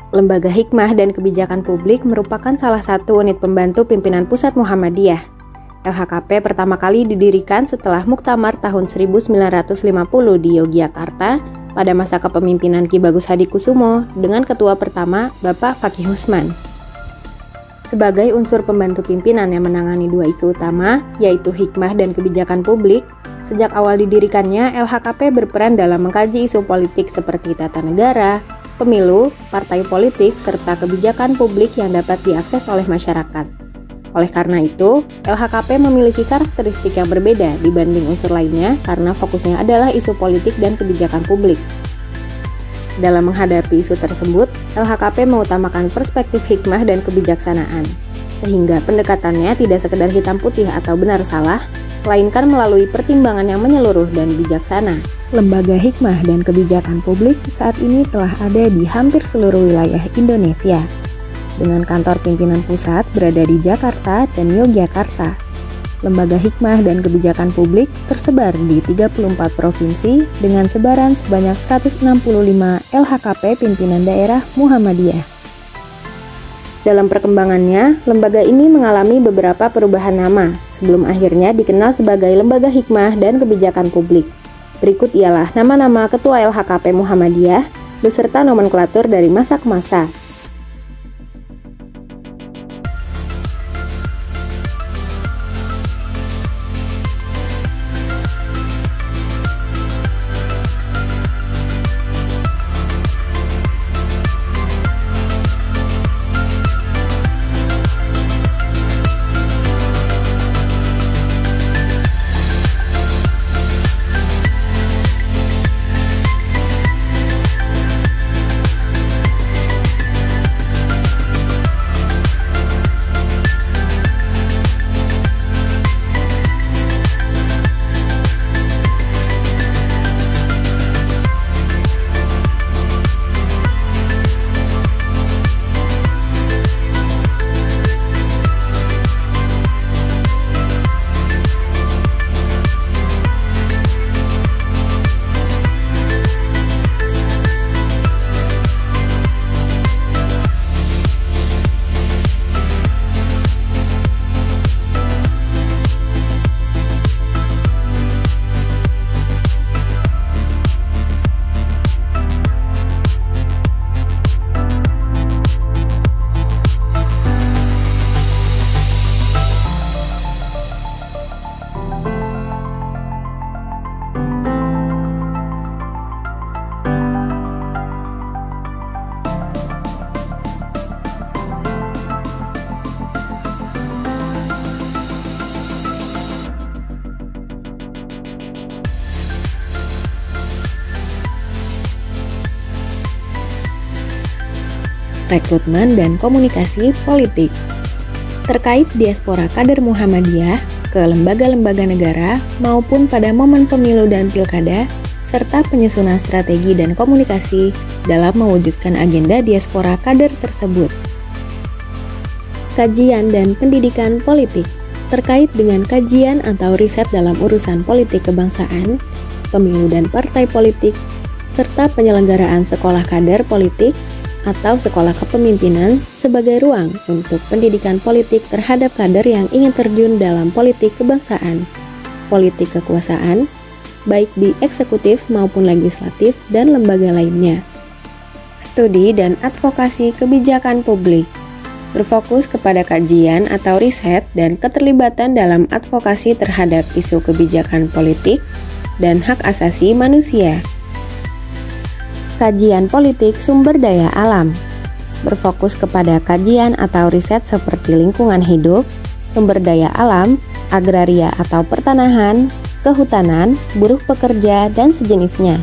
Lembaga Hikmah dan Kebijakan Publik merupakan salah satu unit pembantu pimpinan pusat Muhammadiyah. LHKP pertama kali didirikan setelah Muktamar tahun 1950 di Yogyakarta pada masa kepemimpinan Ki Bagus Hadikusumo dengan ketua pertama Bapak Fakih Usman. Sebagai unsur pembantu pimpinan yang menangani dua isu utama, yaitu hikmah dan kebijakan publik, sejak awal didirikannya LHKP berperan dalam mengkaji isu politik seperti tata negara, pemilu, partai politik, serta kebijakan publik yang dapat diakses oleh masyarakat. Oleh karena itu, LHKP memiliki karakteristik yang berbeda dibanding unsur lainnya karena fokusnya adalah isu politik dan kebijakan publik. Dalam menghadapi isu tersebut, LHKP mengutamakan perspektif hikmah dan kebijaksanaan, sehingga pendekatannya tidak sekedar hitam putih atau benar salah, melainkan melalui pertimbangan yang menyeluruh dan bijaksana. Lembaga Hikmah dan Kebijakan Publik saat ini telah ada di hampir seluruh wilayah Indonesia, dengan kantor pimpinan pusat berada di Jakarta dan Yogyakarta. Lembaga Hikmah dan Kebijakan Publik tersebar di 34 provinsi dengan sebaran sebanyak 165 LHKP pimpinan daerah Muhammadiyah. Dalam perkembangannya, lembaga ini mengalami beberapa perubahan nama sebelum akhirnya dikenal sebagai Lembaga Hikmah dan Kebijakan Publik. Berikut ialah nama-nama Ketua LHKP Muhammadiyah beserta nomenklatur dari masa ke masa. Rekrutmen dan komunikasi politik. Terkait diaspora kader Muhammadiyah ke lembaga-lembaga negara maupun pada momen pemilu dan pilkada, serta penyusunan strategi dan komunikasi dalam mewujudkan agenda diaspora kader tersebut. Kajian dan pendidikan politik. Terkait dengan kajian atau riset dalam urusan politik kebangsaan, pemilu dan partai politik, serta penyelenggaraan sekolah kader politik atau sekolah kepemimpinan sebagai ruang untuk pendidikan politik terhadap kader yang ingin terjun dalam politik kebangsaan, politik kekuasaan, baik di eksekutif maupun legislatif dan lembaga lainnya. Studi dan advokasi kebijakan publik berfokus kepada kajian atau riset dan keterlibatan dalam advokasi terhadap isu kebijakan politik dan hak asasi manusia. Kajian politik sumber daya alam berfokus kepada kajian atau riset seperti lingkungan hidup, sumber daya alam, agraria atau pertanahan, kehutanan, buruh pekerja, dan sejenisnya.